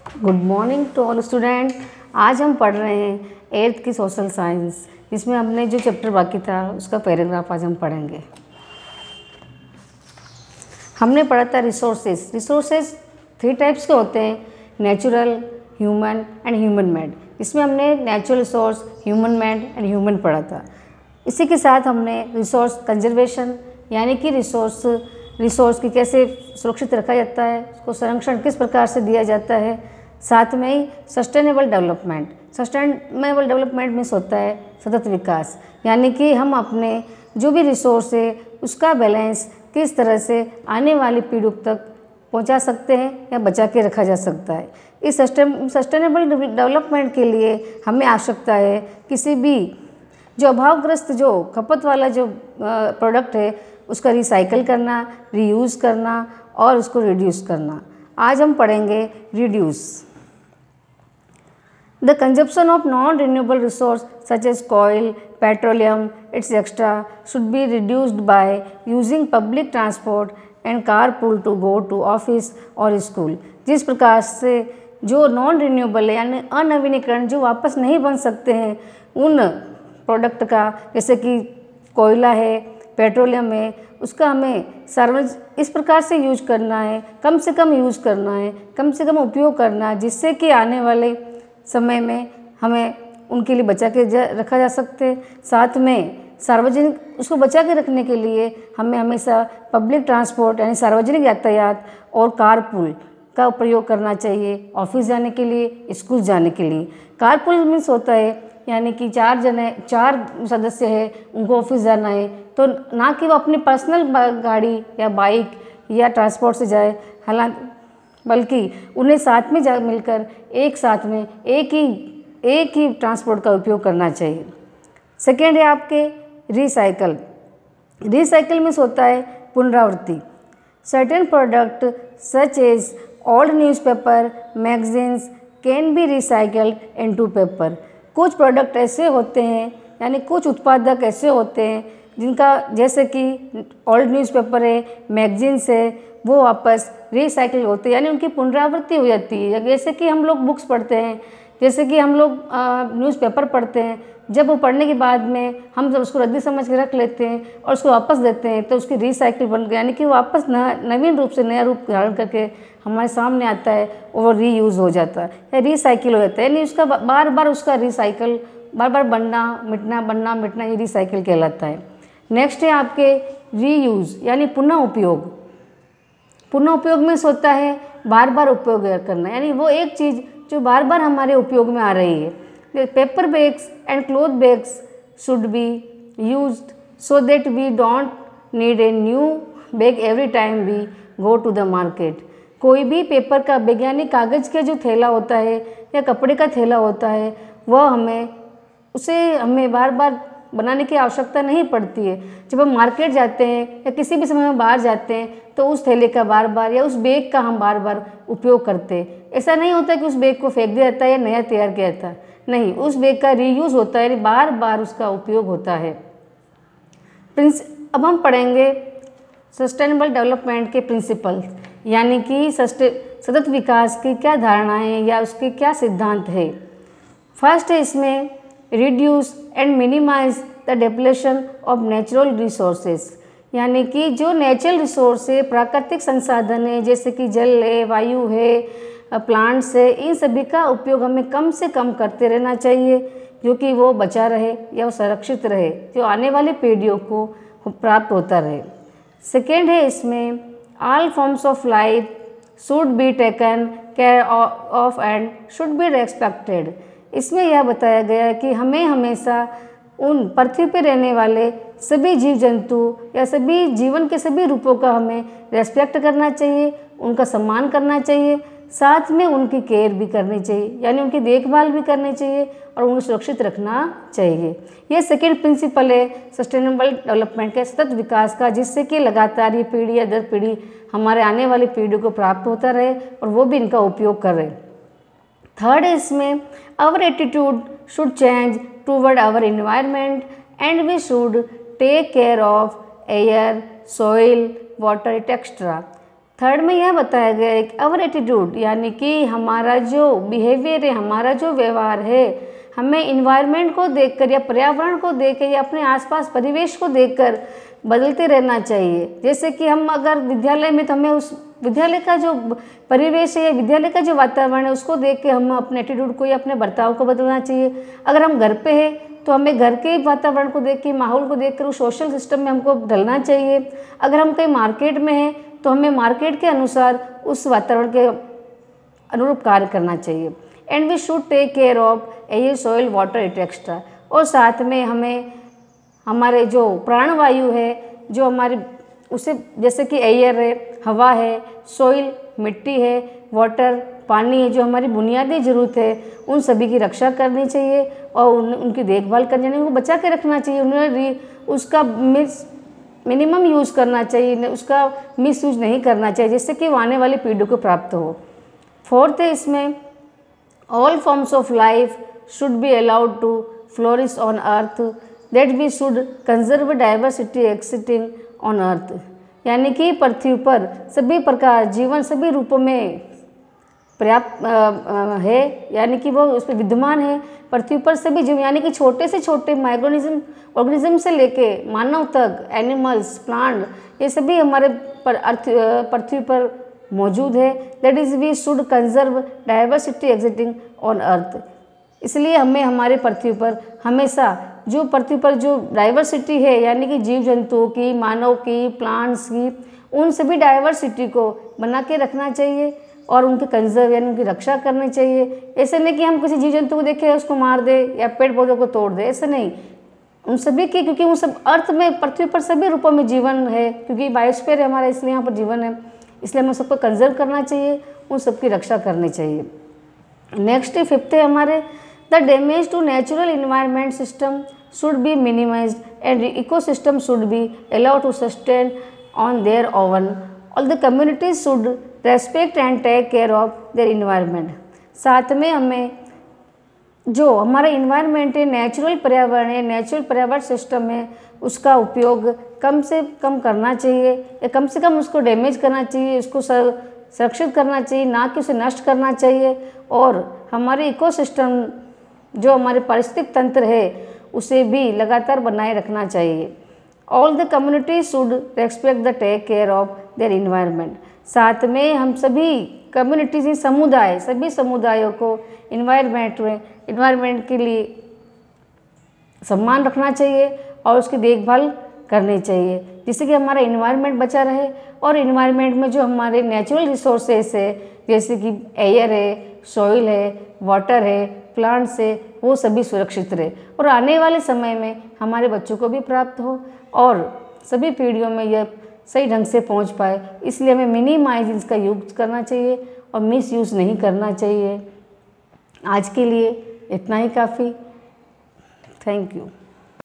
Good morning to all student. आज हम पढ़ रहे हैं 8th की सोशल साइंस, जिसमें हमने जो चैप्टर बाकी था उसका पैराग्राफ आज हम पढ़ेंगे। हमने पढ़ा था रिसोर्सेज। रिसोर्सेज 3 टाइप्स के होते हैं, natural, human and human made. इसमें हमने natural resource, human made and human पढ़ा था। इसी के साथ हमने रिसोर्स कंजर्वेशन यानी कि रिसोर्स की कैसे सुरक्षित रखा जाता है, उसको संरक्षण किस प्रकार से दिया जाता है। साथ में ही sustainable development. Sustainable development means होता है सतत विकास, यानी कि हम अपने जो भी रिसोर्स है उसका बैलेंस किस तरह से आने वाली पीढ़ियों तक पहुंचा सकते हैं या बचा के रखा जा सकता है। इस सस्टेनेबल डेवलपमेंट के लिए हमें आवश्यकता है किसी भी जो अभावग्रस्त जो खपत वाला जो प्रोडक्ट है उसका रिसाइकल करना, रीयूज़ करना और उसको रिड्यूस करना। आज हम पढ़ेंगे reduce. The consumption of non-renewable resource such as coal, petroleum, etc. should be reduced by using public transport and carpool to go to office or school। जिस प्रकार से जो नॉन रिन्यूएबल यानी अनवीनीकरण जो वापस नहीं बन सकते हैं उन प्रोडक्ट का, जैसे कि कोयला है, पेट्रोलियम है, उसका हमें इस प्रकार से यूज करना है, कम से कम यूज़ करना है, कम से कम उपयोग करना है, जिससे कि आने वाले समय में हमें उनके लिए बचा के रखा जा सकते। साथ में सार्वजनिक उसको बचा के रखने के लिए हमें हमेशा पब्लिक ट्रांसपोर्ट यानी सार्वजनिक यातायात और कारपूल का प्रयोग करना चाहिए, ऑफिस जाने के लिए, स्कूल जाने के लिए। कारपूल मीन्स होता है यानी कि 4 सदस्य है, उनको ऑफिस जाना है तो ना कि वो अपनी पर्सनल गाड़ी या बाइक या ट्रांसपोर्ट से जाए, हालांकि बल्कि उन्हें साथ में मिलकर एक साथ में एक ही ट्रांसपोर्ट का उपयोग करना चाहिए। सेकेंड है आपके रिसाइकल। रिसाइकल मीन्स होता है पुनरावृत्ति। Certain product such as old newspaper, magazines can be recycled into paper. कुछ प्रोडक्ट ऐसे होते हैं यानी कुछ उत्पादक ऐसे होते हैं जिनका, जैसे कि ओल्ड न्यूज़पेपर है, मैगजीन्स है, वो वापस रिसाइकिल होते हैं यानी उनकी पुनरावृत्ति हो जाती है। जैसे कि हम लोग बुक्स पढ़ते हैं, जैसे कि हम लोग न्यूज़पेपर पढ़ते हैं, जब वो पढ़ने के बाद में हम जब उसको रद्दी समझ के रख लेते हैं और उसको वापस देते हैं तो उसकी रिसाइकिल बन गया, यानी कि वापस नवीन रूप से नया रूप धारण करके हमारे सामने आता है और रीयूज़ हो जाता है या रिसाइकिल हो जाता है। यानी उसका बार बार उसका रिसाइकिल बार बार बनना मिटना ये रिसाइकिल कहलाता है। नेक्स्ट है आपके रीयूज़ यानी पुनः उपयोग। पुनः उपयोग में होता है बार बार उपयोग करना, यानी वो एक चीज़ जो बार बार हमारे उपयोग में आ रही है। Paper bags and cloth bags should be used so that we don't need a new bag every time we go to the market. कोई भी पेपर का बैग यानी कागज़ का जो थैला होता है या कपड़े का थैला होता है वह हमें बार बार बनाने की आवश्यकता नहीं पड़ती है। जब हम मार्केट जाते हैं या किसी भी समय में बाहर जाते हैं तो उस थैले का बार बार या उस बैग का हम बार बार उपयोग करते हैं। ऐसा नहीं होता कि उस बैग को फेंक दिया जाता है या नया तैयार किया जाता है, नहीं, उस बैग का रीयूज़ होता है, यानी बार बार उसका उपयोग होता है। अब हम पढ़ेंगे सस्टेनेबल डेवलपमेंट के प्रिंसिपल, यानी कि सतत विकास की क्या धारणाएँ या उसके क्या सिद्धांत है। फर्स्ट है इसमें reduce and minimize the depletion of natural resources, यानी कि जो नेचुरल रिसोर्स है, प्राकृतिक संसाधन है, जैसे कि जल है, वायु है, प्लांट्स है, इन सभी का उपयोग हमें कम से कम करते रहना चाहिए, क्योंकि वो बचा रहे या वो संरक्षित रहे, जो आने वाली पीढ़ियों को प्राप्त होता रहे। सेकेंड है इसमें all forms of life should be taken care of and should be respected. इसमें यह बताया गया है कि हमें हमेशा उन पृथ्वी पर रहने वाले सभी जीव जंतु या सभी जीवन के सभी रूपों का हमें रेस्पेक्ट करना चाहिए, उनका सम्मान करना चाहिए, साथ में उनकी केयर भी करनी चाहिए, यानी उनकी देखभाल भी करनी चाहिए और उन्हें सुरक्षित रखना चाहिए। ये सेकेंड प्रिंसिपल है सस्टेनेबल डेवलपमेंट के, सतत विकास का, जिससे कि लगातार ये पीढ़ी या दर पीढ़ी हमारे आने वाली पीढ़ियों को प्राप्त होता रहे और वो भी इनका उपयोग कर रहे। थर्ड है इसमें our attitude should change toward our environment and we should take care of air, soil, water extra. Third में यह बताया गया है कि अवर एटीट्यूड यानी कि हमारा जो बिहेवियर है, हमारा जो व्यवहार है, हमें इन्वायरमेंट को देखकर या पर्यावरण को देखकर या अपने आसपास परिवेश को देखकर बदलते रहना चाहिए। जैसे कि हम अगर विद्यालय में, तो हमें उस विद्यालय का जो परिवेश है या विद्यालय का जो वातावरण है उसको देख के हम अपने एटीट्यूड को या अपने बर्ताव को बदलना चाहिए। अगर हम घर पे हैं तो हमें घर के वातावरण को देख के, माहौल को देखकर उस सोशल सिस्टम में हमको ढलना चाहिए। अगर हम कहीं मार्केट में हैं तो हमें मार्केट के अनुसार उस वातावरण के अनुरूप कार्य करना चाहिए। And we should take care of air, soil, water extra. और साथ में हमें हमारे जो प्राणवायु है, जो हमारी उसे जैसे कि एयर है, हवा है, सॉइल मिट्टी है, वाटर पानी है, जो हमारी बुनियादी ज़रूरत है, उन सभी की रक्षा करनी चाहिए और उनकी देखभाल करनी चाहिए, उनको बचा के रखना चाहिए। उन्हें उसका मिनिमम यूज़ करना चाहिए, उसका मिस यूज नहीं करना चाहिए, जिससे कि वो आने वाली पीढ़ी को प्राप्त हो। फोर्थ है इसमें, all forms of life should be allowed to flourish on earth, that we should conserve diversity existing on earth. यानी कि पृथ्वी पर सभी प्रकार जीवन सभी रूपों में पर्याप्त है, यानी कि वो उस पर विद्यमान है। पृथ्वी पर सभी जीव यानी कि छोटे से छोटे माइक्रोनिज्म ऑर्गेनिज्म से लेके मानव तक, एनिमल्स, प्लांट, ये सभी हमारे पृथ्वी पर मौजूद है। That is we should conserve diversity existing on earth. इसलिए हमें हमारे पृथ्वी पर हमेशा जो पृथ्वी पर जो डाइवर्सिटी है, यानी कि जीव जंतुओं की, मानव की, प्लांट्स की, उन सभी डाइवर्सिटी को बना के रखना चाहिए और उनके कंजर्व यानी उनकी रक्षा करनी चाहिए। ऐसे नहीं कि हम किसी जीव जंतु को देखें उसको मार दे या पेड़ पौधों को तोड़ दे, ऐसे नहीं। उन सभी की, क्योंकि उन सब अर्थ में, पृथ्वी पर सभी रूपों में जीवन है, क्योंकि बायोस्फीयर है हमारा, इसलिए यहाँ पर जीवन है, इसलिए हमें सबको कंजर्व करना चाहिए, उन सबकी रक्षा करनी चाहिए। नेक्स्ट फिफ्थ है हमारे, the damage to natural environment system should be minimized and ecosystem should be allowed to sustain on their own. All the communities should respect and take care of their environment. साथ में हमें जो हमारा environment है, natural पर्यावरण है, natural पर्यावरण system है, उसका उपयोग कम से कम करना चाहिए या कम से कम उसको डैमेज करना चाहिए, उसको सुरक्षित करना चाहिए, ना कि उसे नष्ट करना चाहिए। और हमारे इकोसिस्टम जो हमारे पारिस्थितिक तंत्र है उसे भी लगातार बनाए रखना चाहिए। All the community should respect the take care of their environment. साथ में हम सभी कम्युनिटीज, समुदाय, सभी समुदायों को इन्वायरमेंट के लिए सम्मान रखना चाहिए और उसकी देखभाल करनी चाहिए, जिससे कि हमारा इन्वायरमेंट बचा रहे और इन्वायरमेंट में जो हमारे नेचुरल रिसोर्सेस है, जैसे कि एयर है, सॉइल है, वाटर है, प्लांट्स है, वो सभी सुरक्षित रहे और आने वाले समय में हमारे बच्चों को भी प्राप्त हो और सभी पीढ़ियों में यह सही ढंग से पहुंच पाए। इसलिए हमें मिनिमाइज इसका यूज करना चाहिए और मिस यूज़ नहीं करना चाहिए। आज के लिए इतना ही काफ़ी। Thank you.